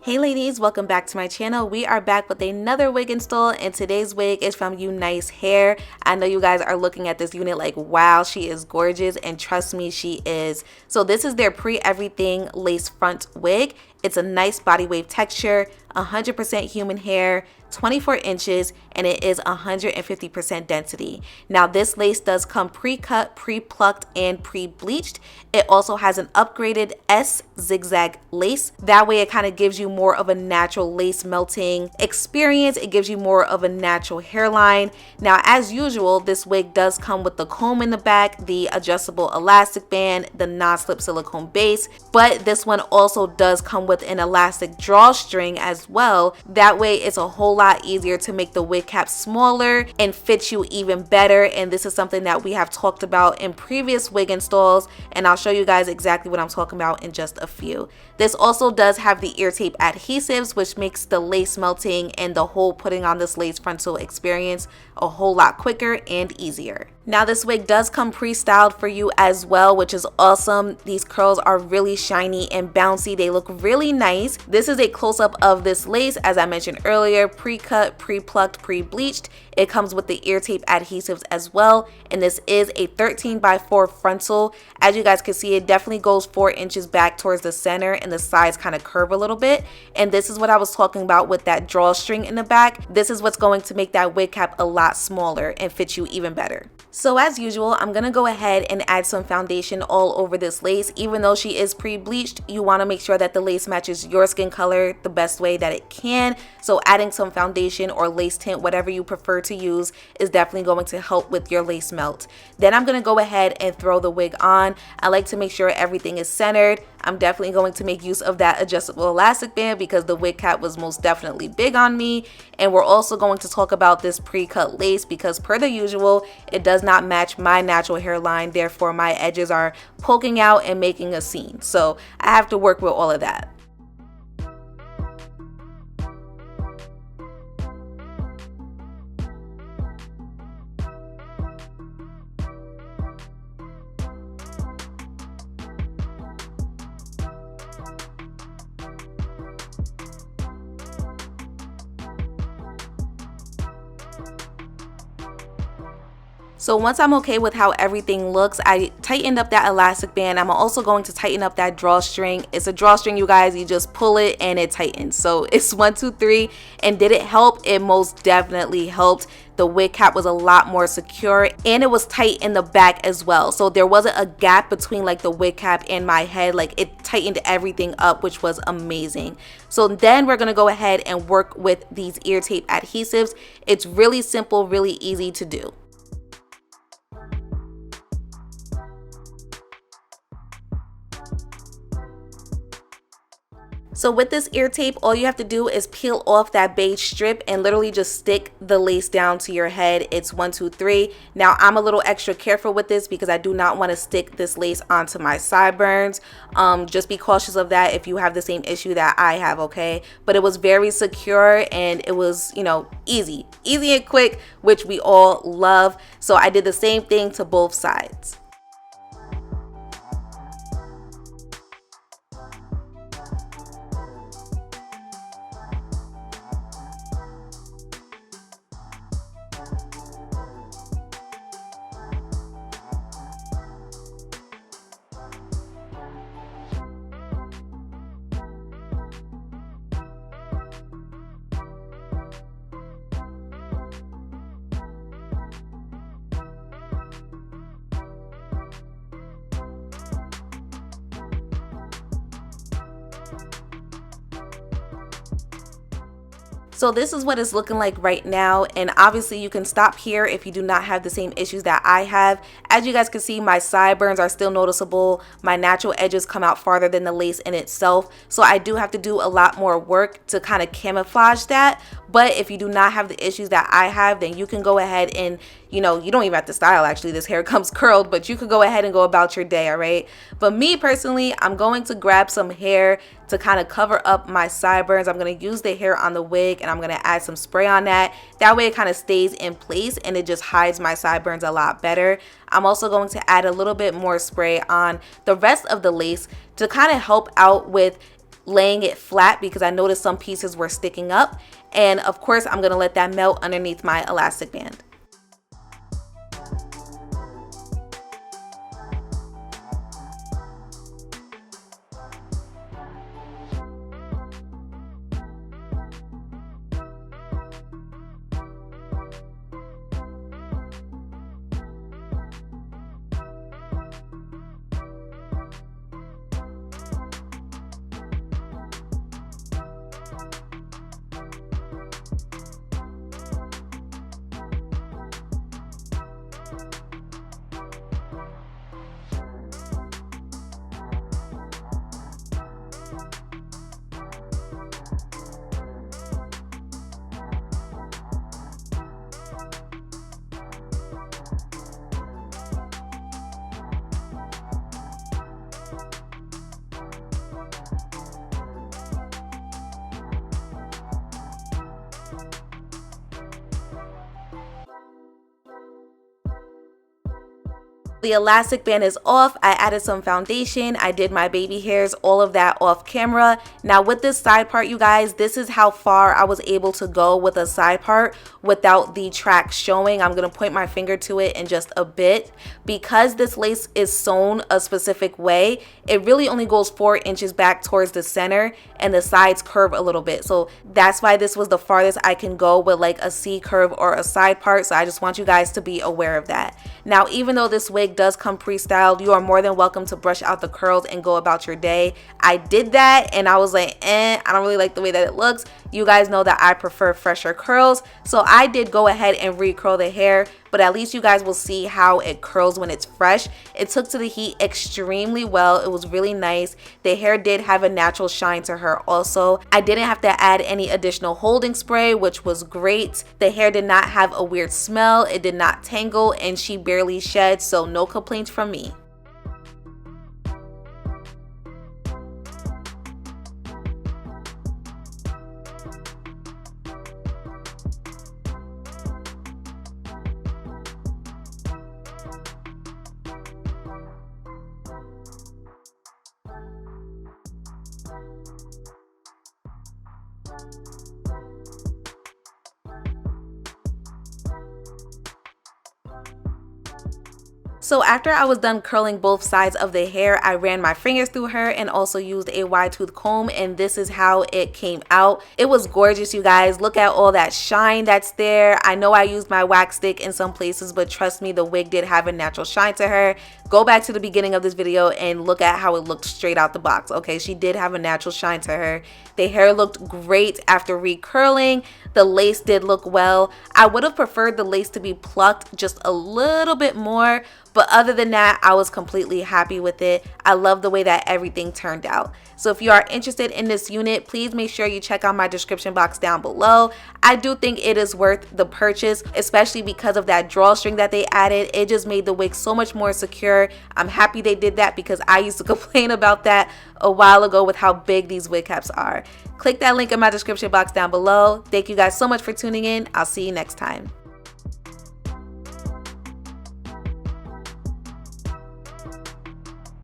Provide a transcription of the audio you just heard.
Hey ladies, welcome back to my channel. We are back with another wig install, and today's wig is from UNiceHair. I know you guys are looking at this unit like, wow, she is gorgeous, and trust me, she is. So this is their pre-everything lace front wig. It's a nice body wave texture, 100% human hair, 24 inches, and it is 150% density. Now this lace does come pre-cut, pre-plucked, and pre-bleached. It also has an upgraded S zigzag lace. That way it kind of gives you more of a natural lace melting experience. It gives you more of a natural hairline. Now as usual, this wig does come with the comb in the back, the adjustable elastic band, the non-slip silicone base, but this one also does come with an elastic drawstring as well. That way it's a whole lot easier to make the wig cap smaller and fit you even better. And this is something that we have talked about in previous wig installs, and I'll show you guys exactly what I'm talking about in just a few. This also does have the ear tape adhesives, which makes the lace melting and the whole putting on this lace frontal experience a whole lot quicker and easier. Now this wig does come pre-styled for you as well, which is awesome. These curls are really shiny and bouncy. They look really nice. This is a close-up of this lace, as I mentioned earlier, pre-cut, pre-plucked, pre-bleached. It comes with the ear tape adhesives as well, and this is a 13x4 frontal. As you guys can see, it definitely goes 4 inches back towards the center, and the sides kind of curve a little bit. And this is what I was talking about with that drawstring in the back. This is what's going to make that wig cap a lot smaller and fit you even better. So as usual, I'm going to go ahead and add some foundation all over this lace. Even though she is pre-bleached, you want to make sure that the lace matches your skin color the best way that it can. So adding some foundation or lace tint, whatever you prefer to use, is definitely going to help with your lace melt. Then I'm going to go ahead and throw the wig on. I like to make sure everything is centered. I'm definitely going to make use of that adjustable elastic band because the wig cap was most definitely big on me. And we're also going to talk about this pre-cut lace because per the usual, it does not match my natural hairline. Therefore, my edges are poking out and making a seam. So I have to work with all of that. So once I'm okay with how everything looks, I tightened up that elastic band. I'm also going to tighten up that drawstring. It's a drawstring, you guys. You just pull it and it tightens. So it's 1, 2, 3. And did it help? It most definitely helped. The wig cap was a lot more secure and it was tight in the back as well. So there wasn't a gap between like the wig cap and my head. Like it tightened everything up, which was amazing. So then we're going to go ahead and work with these ear tape adhesives. It's really simple, really easy to do. So with this ear tape, all you have to do is peel off that beige strip and literally just stick the lace down to your head. It's 1, 2, 3. Now I'm a little extra careful with this because I do not want to stick this lace onto my sideburns. Just be cautious of that if you have the same issue that I have, okay? But it was very secure and it was, you know, easy and quick, which we all love. So I did the same thing to both sides. So this is what it's looking like right now, and obviously you can stop here if you do not have the same issues that I have. As you guys can see, my sideburns are still noticeable. My natural edges come out farther than the lace in itself, so I do have to do a lot more work to kind of camouflage that. But if you do not have the issues that I have, then you can go ahead and, you know, you don't even have to style. Actually, this hair comes curled, but you could go ahead and go about your day, all right? But me personally, I'm going to grab some hair to kind of cover up my sideburns. I'm going to use the hair on the wig and I'm going to add some spray on that. That way it kind of stays in place and it just hides my sideburns a lot better. I'm also going to add a little bit more spray on the rest of the lace to kind of help out with laying it flat because I noticed some pieces were sticking up. And of course, I'm gonna let that melt underneath my elastic band. The elastic band is off. I added some foundation. I did my baby hairs, all of that off camera. Now with this side part, you guys, this is how far I was able to go with a side part without the track showing. I'm gonna point my finger to it in just a bit. Because this lace is sewn a specific way, it really only goes 4 inches back towards the center and the sides curve a little bit. So that's why this was the farthest I can go with like a C curve or a side part. So I just want you guys to be aware of that. Now, even though this wig does come pre-styled, you are more than welcome to brush out the curls and go about your day. I did that and I was like, I don't really like the way that it looks. You guys know that I prefer fresher curls, so I did go ahead and re-curl the hair, but at least you guys will see how it curls when it's fresh. It took to the heat extremely well. It was really nice. The hair did have a natural shine to her also. I didn't have to add any additional holding spray, which was great. The hair did not have a weird smell. It did not tangle, and she barely shed, so no complaints from me. So after I was done curling both sides of the hair, I ran my fingers through her and also used a wide tooth comb, and this is how it came out. It was gorgeous, you guys. Look at all that shine that's there. I know I used my wax stick in some places, but trust me, the wig did have a natural shine to her. Go back to the beginning of this video and look at how it looked straight out the box. Okay, she did have a natural shine to her. The hair looked great after recurling. The lace did look well. I would have preferred the lace to be plucked just a little bit more, but other than that, I was completely happy with it. I love the way that everything turned out. So if you are interested in this unit, please make sure you check out my description box down below. I do think it is worth the purchase, especially because of that drawstring that they added. It just made the wig so much more secure. I'm happy they did that because I used to complain about that a while ago with how big these wig caps are. Click that link in my description box down below. Thank you guys so much for tuning in. I'll see you next time.